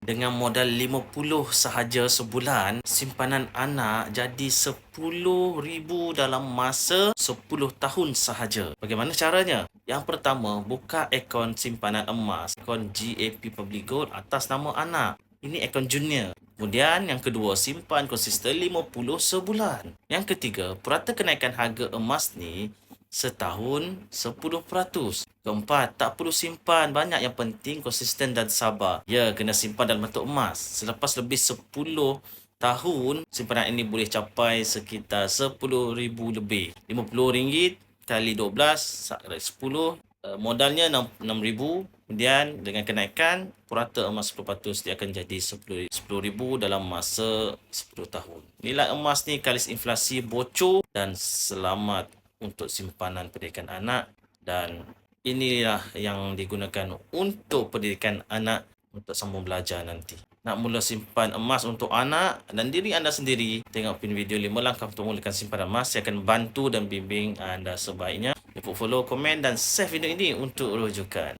Dengan modal 50 sahaja sebulan, simpanan anak jadi 10,000 dalam masa 10 tahun sahaja. Bagaimana caranya? Yang pertama, buka akaun simpanan emas, akaun GAP Public Gold atas nama anak. Ini akaun junior. Kemudian yang kedua, simpan konsisten 50 sebulan. Yang ketiga, purata kenaikan harga emas ni setahun 10%. Keempat, tak perlu simpan banyak, yang penting konsisten dan sabar. Ya, kena simpan dalam bentuk emas. Selepas lebih 10 tahun, simpanan ini boleh capai sekitar 10,000 lebih. RM50 kali 12, 10. Modalnya 6,000. Kemudian dengan kenaikan purata emas 10%, dia akan jadi 10,000 dalam masa 10 tahun. Nilai emas ni kalis inflasi bocor, dan selamat untuk simpanan pendidikan anak. Dan inilah yang digunakan untuk pendidikan anak untuk sambung belajar nanti. Nak mula simpan emas untuk anak dan diri anda sendiri, tengok video 5 langkah untuk mulakan simpanan emas. Saya akan bantu dan bimbing anda sebaiknya. Follow, komen dan save video ini untuk rujukan.